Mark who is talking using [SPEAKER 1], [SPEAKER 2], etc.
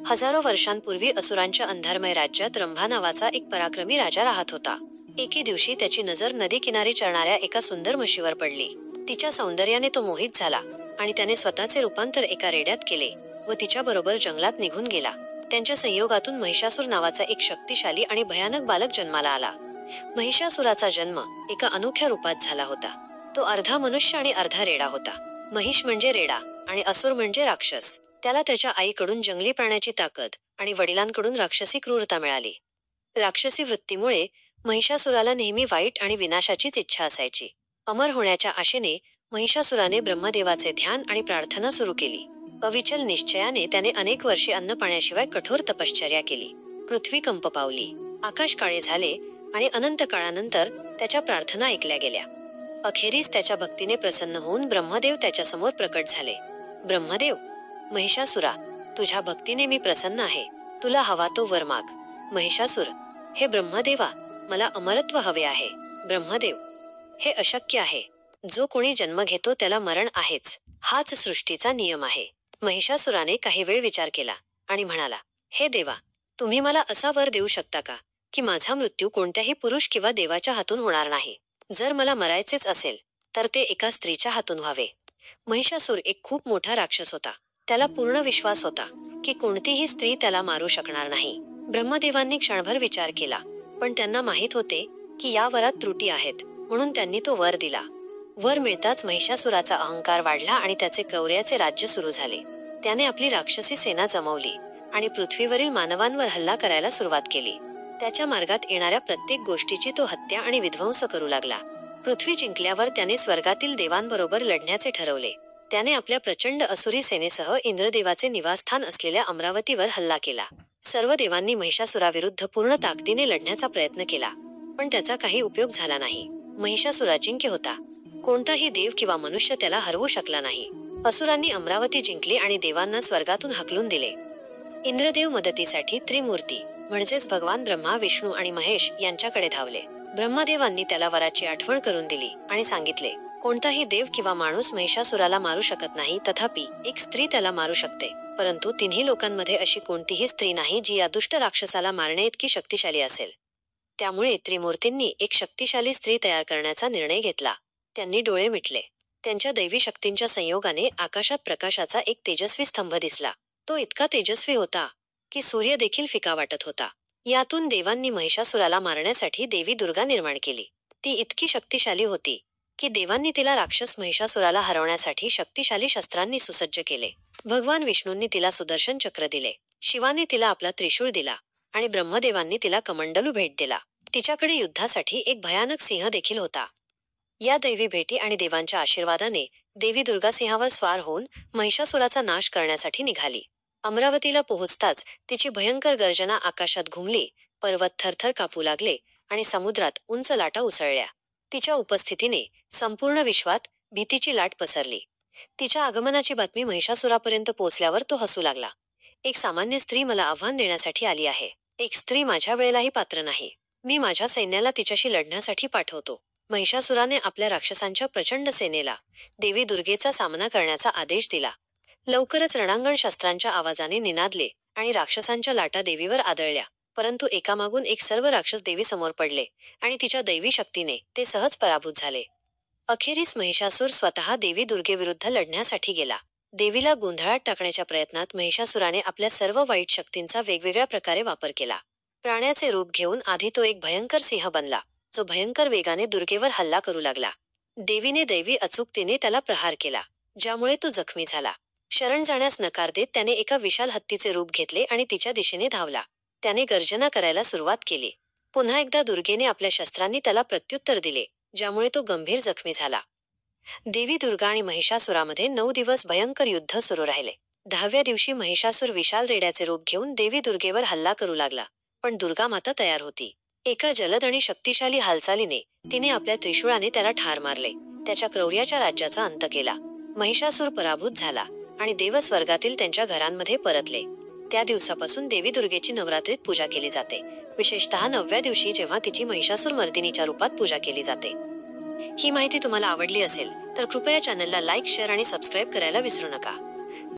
[SPEAKER 1] हजारो वर्षांपूर्वी असुरांच्या अंधारमय राज्यात रंभा नावाचा एक पराक्रमी राजा राहत होता. एके दिवशी त्याची नजर नदी किनारी चरणाऱ्या एका सुंदर म्हशीवर पडली. तिच्या सौंदर्याने तो मोहित झाला आणि त्याने स्वतःचे रूपांतर एका रेड्यात केले व तिच्या बरोबर जंगलात निघून गेला. त्यांच्या संयोगातून महिषासूर नावाचा एक शक्तिशाली आणि भयानक बालक जन्माला आला. महिषासुराचा जन्म एका अनोख्या रूपात झाला होता. तो अर्धा मनुष्य आणि अर्धा रेडा होता. महिष म्हणजे रेडा आणि असुर म्हणजे राक्षस. त्याला त्याच्या आईकडून जंगली प्राण्याची ताकद आणि वडिलांकडून राक्षसी क्रूरता मिळाली. राक्षसी वृत्तीमुळे महिषासुराला नेहमी वाईट आणि विनाशाचीच इच्छा असायची. अमर होण्याच्या आशेने महिषासुराने ब्रह्मदेवाचे ध्यान आणि प्रार्थना सुरू केली. अविचल निश्चयाने त्याने अनेक वर्षे अन्न पाण्याशिवाय कठोर तपश्चर्या केली. पृथ्वी कंप पावली, आकाश काळे झाले आणि अनंत काळानंतर त्याच्या प्रार्थना ऐकल्या गेल्या. अखेरीस त्याच्या भक्तीने प्रसन्न होऊन ब्रह्मदेव त्याच्यासमोर प्रकट झाले. ब्रह्मदेव, महिषासुरा, तुझ्या भक्तीने मी प्रसन्न आहे. तुला हवा तो वर माग. महिषासुर, हे ब्रह्मदेवा, मला अमरत्व हवे आहे. ब्रह्मदेव, हे अशक्य आहे. जो कोणी जन्म घेतो त्याला मरण आहेच. हाच सृष्टीचा नियम आहे. महिषासुराने काही वेळ विचार केला आणि म्हणाला, हे देवा, तुम्ही मला असा वर देऊ शकता का की माझा मृत्यू कोणत्याही पुरुष किंवा देवाच्या हातून होणार नाही. जर मला मरायचेच असेल तर ते एका स्त्रीच्या हातून व्हावे. महिषासूर एक खूप मोठा राक्षस होता. त्याला पूर्ण विश्वास होता की कोणतीही स्त्री त्याला मारू शकणार नाही. ब्रह्मदेवांनी क्षणभर विचार केला, पण त्यांना माहित होते की या वरात त्रुटी आहेत, म्हणून त्यांनी तो वर दिला. वर मिळताच महिषासुराचा अहंकार वाढला आणि त्याचे क्रौर्याचे राज्य सुरू झाले. त्याने आपली राक्षसी सेना जमवली आणि पृथ्वीवरील मानवांवर हल्ला करायला सुरुवात केली. त्याच्या मार्गात येणाऱ्या प्रत्येक गोष्टीची तो हत्या आणि विध्वंस करू लागला. पृथ्वी जिंकल्यावर त्याने स्वर्गातील देवांबरोबर लढण्याचे ठरवले. त्याने आपल्या प्रचंड असुरी सेनेसह इंद्रदेवाचे निवासस्थान असलेल्या अमरावतीवर हल्ला केला. सर्व देवांनी महिषासुराविरुद्ध पूर्ण ताकदीने लढण्याचा प्रयत्न केला, पण त्याचा काही उपयोग झाला नाही. महिषासुर अजिंक्य होता. कोणताही देव किंवा मनुष्य त्याला हरवू शकला नाही. असुरांनी अमरावती जिंकली आणि देवांना स्वर्गातून हाकलून दिले. इंद्रदेव मदतीसाठी त्रिमूर्ती म्हणजेच भगवान ब्रह्मा, विष्णू आणि महेश यांच्याकडे धावले. ब्रह्मदेवांनी त्याला वराची आठवण करून दिली आणि सांगितले, कोणताही देव किंवा माणूस महिषासुराला मारू शकत नाही, तथापि एक स्त्री त्याला मारू शकते. परंतु तिन्ही लोकांमध्ये अशी कोणतीही स्त्री नाही जी या दुष्ट राक्षसाला मारण्याइतकी शक्तिशाली असेल. त्यामुळे त्रिमूर्तींनी एक शक्तिशाली स्त्री तयार करण्याचा निर्णय घेतला. त्यांनी डोळे मिटले. त्यांच्या दैवी शक्तींच्या संयोगाने आकाशात प्रकाशाचा एक तेजस्वी स्तंभ दिसला. तो इतका तेजस्वी होता की सूर्य देखील फिका वाटत होता. यातून देवांनी महिषासुराला मारण्यासाठी देवी दुर्गा निर्माण केली. ती इतकी शक्तिशाली होती की देवांनी तिला राक्षस महिषासुराला हरवण्यासाठी शक्तिशाली शस्त्रांनी सुसज्ज केले. भगवान विष्णूंनी तिला सुदर्शन चक्र दिले, शिवाने तिला आपला त्रिशूळ दिला आणि ब्रह्मदेवांनी तिला कमंडलू भेट दिला. तिच्याकडे युद्धासाठी एक भयानक सिंह देखील होता. या दैवी भेटी आणि देवांच्या आशीर्वादाने देवी दुर्गा सिंहावर स्वार होऊन महिषासुराचा नाश करण्यासाठी निघाली. अमरावतीला पोहोचताच तिची भयंकर गर्जना आकाशात घुमली. पर्वत थरथर कापू लागले आणि समुद्रात उंच लाटा उसळल्या. तिच्या उपस्थितीने संपूर्ण विश्वात भीतीची लाट पसरली. तिच्या आगमनाची बातमी महिषासुरापर्यंत पोहोचल्यावर तो हसू लागला. एक सामान्य स्त्री मला आव्हान देण्यासाठी आली आहे. एक स्त्री माझ्या वेळेलाही पात्र नाही. मी माझ्या सैन्याला तिच्याशी लढण्यासाठी पाठवतो. महिषासुराने आपल्या राक्षसांच्या प्रचंड सेनेला देवी दुर्गेचा सामना करण्याचा आदेश दिला. लवकरच रणांगण शस्त्रांच्या आवाजाने निनादले आणि राक्षसांच्या लाटा देवीवर आदळल्या. परंतु एकामागून एक सर्व राक्षस देवी समोर पडले आणि तिच्या दैवी शक्तीने ते सहज पराभूत झाले. अखेरीस महिषासूर स्वतः देवी दुर्गेविरुद्ध लढण्यासाठी गेला. देवीला गोंधळात टाकण्याच्या प्रयत्नात महिषासुराने आपल्या सर्व वाईट शक्तींचा वेगवेगळ्या प्रकारे वापर केला. प्राण्याचे रूप घेऊन आधी तो एक भयंकर सिंह बनला, जो भयंकर वेगाने दुर्गेवर हल्ला करू लागला. देवीने दैवी अचूकतेने त्याला प्रहार केला, ज्यामुळे तो जखमी झाला. शरण जाण्यास नकार देत त्याने एका विशाल हत्तीचे रूप घेतले आणि तिच्या दिशेने धावला. त्याने गर्जना करायला सुरुवात केली. पुन्हा एकदा दुर्गेने आपल्या शस्त्रांनी त्याला प्रत्युत्तर दिले, ज्यामुळे तो गंभीर जखमी झाला. देवी दुर्गा आणि महिषासुरामध्ये 9 दिवस भयंकर युद्ध सुरू राहिले. 10व्या दिवशी महिषासूर विशाल रेड्याचे रूप घेऊन देवी दुर्गेवर हल्ला करू लागला, पण दुर्गा माता तयार होती. एका जलद आणि शक्तिशाली हालचालीने तिने आपल्या त्रिशूळाने त्याला ठार मारले. त्याच्या क्रौर्याच्या राज्याचा अंत केला. महिषासूर पराभूत झाला आणि देव स्वर्गातील त्यांच्या घरांमध्ये परतले. त्या दिवसापासून देवी दुर्गेची नवरात्रीत पूजा केली जाते, विशेषतः 9व्या दिवशी, जेव्हा तिची महिषासूर मर्दिनीच्या रूपात पूजा केली जाते. ही माहिती तुम्हाला आवडली असेल तर कृपया चॅनलला लाईक, शेअर आणि सबस्क्राईब करायला विसरू नका.